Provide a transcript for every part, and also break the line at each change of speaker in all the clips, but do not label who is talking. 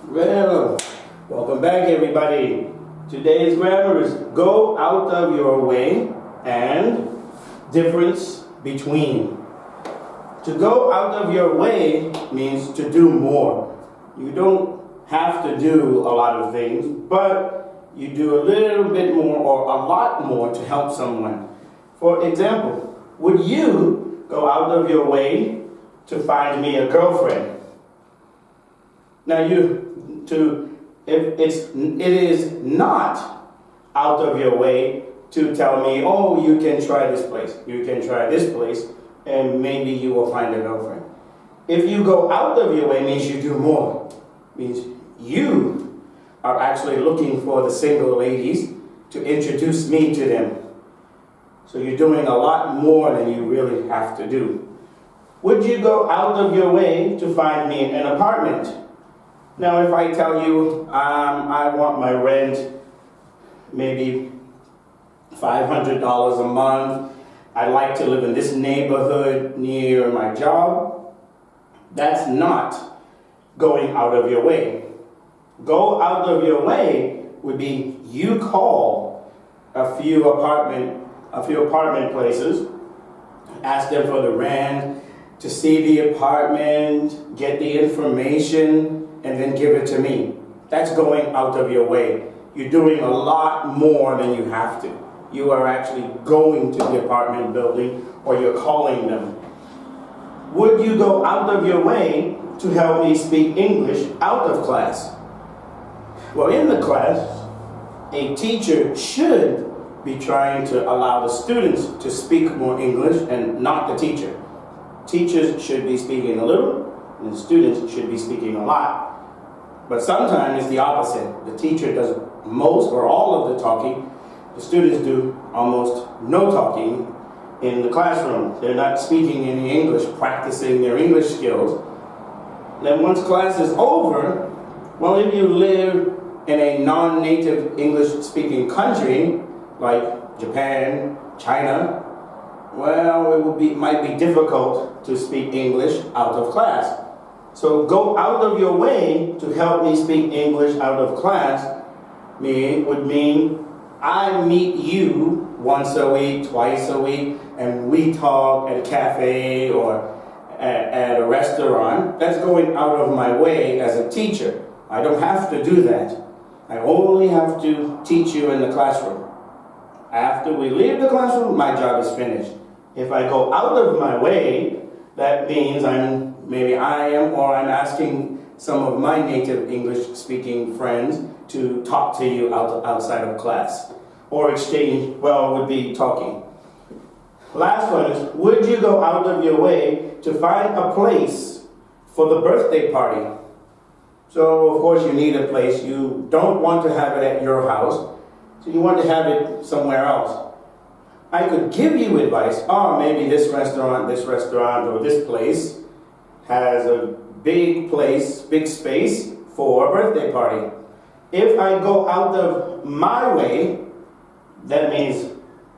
Well, welcome back everybody. Today's grammar is go out of your way and difference between. To go out of your way means to do more. You don't have to do a lot of things, but you do a little bit more or a lot more to help someone. For example, would you go out of your way to find me a girlfriend? Now it is not out of your way to tell me, oh, you can try this place, you can try this place, and maybe you will find a girlfriend. If you go out of your way, means you do more. Means you are actually looking for the single ladies to introduce me to them. So you're doing a lot more than you really have to do. Would you go out of your way to find me an apartment? Now, if I tell you I want my rent maybe $500 a month, I'd like to live in this neighborhood near my job, that's not going out of your way. Go out of your way would be you call a few apartment places, ask them for the rent, to see the apartment, get the information, and then give it to me. That's going out of your way. You're doing a lot more than you have to. You are actually going to the apartment building or you're calling them. Would you go out of your way to help me speak English out of class? Well, in the class, a teacher should be trying to allow the students to speak more English and not the teacher. Teachers should be speaking a little, and the students should be speaking a lot. But sometimes it's the opposite. The teacher does most or all of the talking. The students do almost no talking in the classroom. They're not speaking any English, practicing their English skills. Then once class is over, well, if you live in a non-native English-speaking country, like Japan, China, well, might be difficult to speak English out of class. So go out of your way to help me speak English out of class would mean I meet you once a week, twice a week, and we talk at a cafe or at a restaurant. That's going out of my way as a teacher. I don't have to do that. I only have to teach you in the classroom. After we leave the classroom, my job is finished. If I go out of my way, that means I'm asking some of my native English-speaking friends to talk to you outside of class. Or exchange, would be talking. Last one is, would you go out of your way to find a place for the birthday party? So, of course, you need a place. You don't want to have it at your house, so you want to have it somewhere else. I could give you advice. Maybe this restaurant, or this place has a big space for a birthday party. If I go out of my way, that means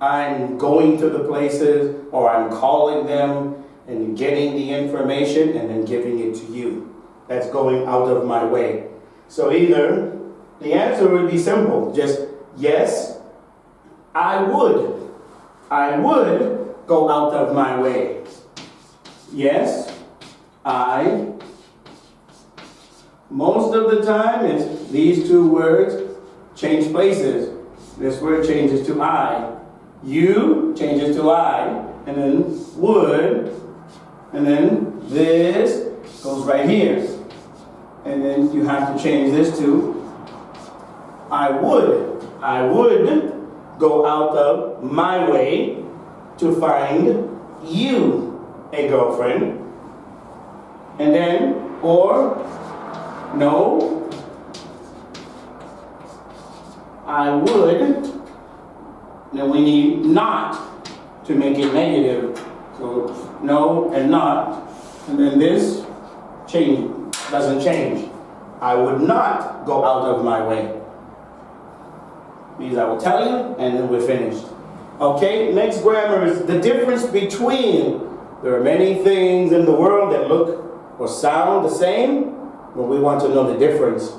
I'm going to the places or I'm calling them and getting the information and then giving it to you. That's going out of my way. So either the answer would be simple, just yes, I would go out of my way. Yes, I. Most of the time, it's these two words change places. This word changes to I. You changes to I, and then would, and then this goes right here. And then you have to change this to I would. I would go out of my way to find you a girlfriend. And then, or, no, I would, then we need not to make it negative. So, no and not, and then this doesn't change. I would not go out of my way. Means I will tell you, and then we're finished. Okay, next grammar is the difference between. There are many things in the world that look or sound the same, when we want to know the difference.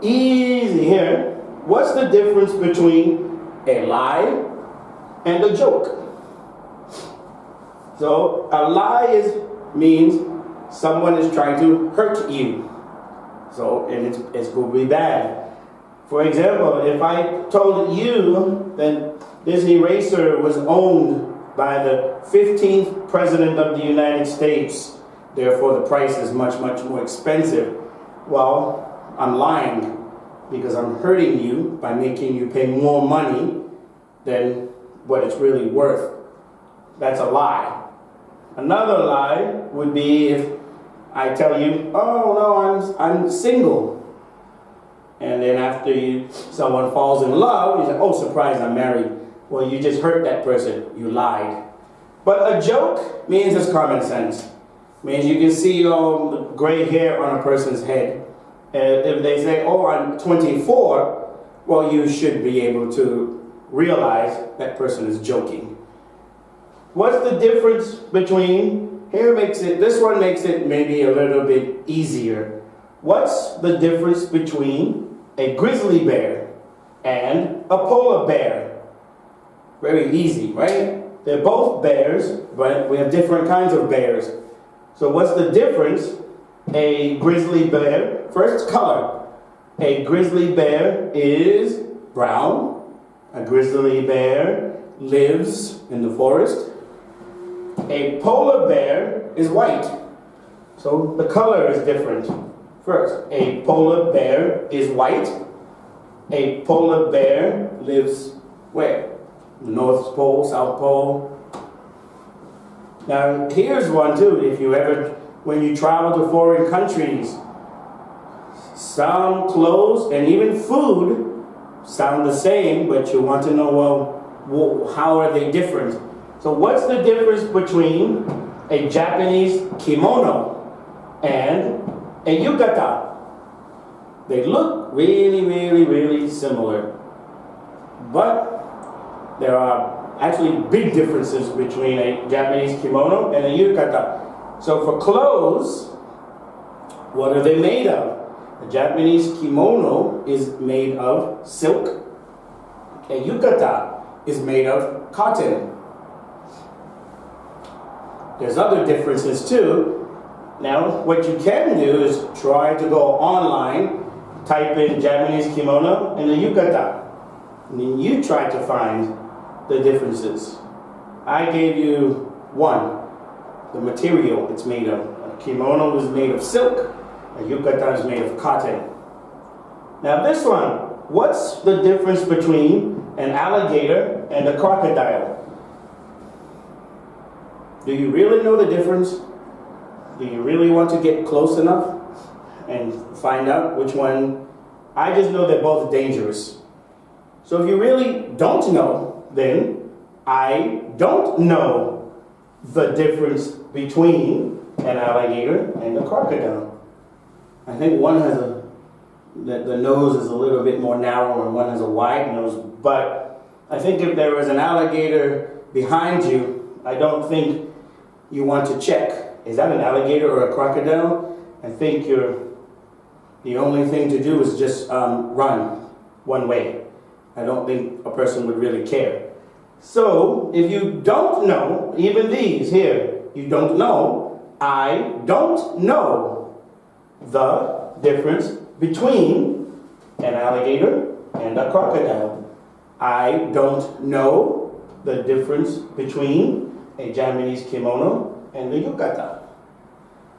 Easy here. What's the difference between a lie and a joke? So a lie means someone is trying to hurt you. So, and it's going to be bad. For example, if I told you that this eraser was owned by the 15th President of the United States, therefore the price is much, much more expensive, well, I'm lying because I'm hurting you by making you pay more money than what it's really worth. That's a lie. Another lie would be if I tell you, oh no, I'm single. And then after someone falls in love, you say, oh surprise, I'm married. Well, you just hurt that person, you lied. But a joke means it's common sense. Means you can see the gray hair on a person's head. And if they say, oh, I'm 24, well, you should be able to realize that person is joking. What's the difference between, this one makes it maybe a little bit easier. What's the difference between a grizzly bear and a polar bear? Very easy, right? They're both bears, but we have different kinds of bears. So what's the difference? A grizzly bear, first color. A grizzly bear is brown. A grizzly bear lives in the forest. A polar bear is white. So the color is different. First, a polar bear is white. A polar bear lives where? The North Pole, South Pole. Now, here's one too. When you travel to foreign countries, some clothes and even food sound the same, but you want to know, well, how are they different? So what's the difference between a Japanese kimono and a yukata? They look really, really, really similar. But there are actually big differences between a Japanese kimono and a yukata. So for clothes, what are they made of? A Japanese kimono is made of silk. A yukata is made of cotton. There's other differences too. Now, what you can do is try to go online, type in Japanese kimono and a yukata, and then you try to find the differences. I gave you one, the material it's made of. A kimono is made of silk, a yukata is made of cotton. Now this one, what's the difference between an alligator and a crocodile? Do you really know the difference? Do you really want to get close enough and find out which one? I just know they're both dangerous. So if you really don't know, then I don't know the difference between an alligator and a crocodile. I think one has the nose is a little bit more narrow and one has a wide nose, but I think if there was an alligator behind you, I don't think you want to check, is that an alligator or a crocodile? I think the only thing to do is just run one way. I don't think a person would really care. So, if you don't know, even these here, you don't know, I don't know the difference between an alligator and a crocodile. I don't know the difference between a Japanese kimono and a yukata.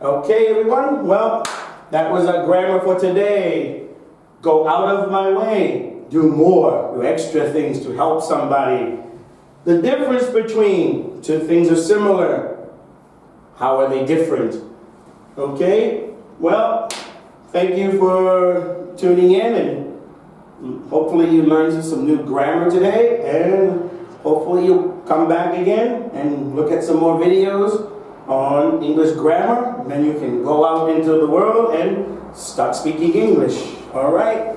Okay, everyone? Well, that was our grammar for today. Go out of my way. Do more. Do extra things to help somebody. The difference between two things are similar. How are they different? Okay? Well, thank you for tuning in, and hopefully you learned some new grammar today, and hopefully you'll come back again and look at some more videos on English grammar. Then you can go out into the world and start speaking English. All right?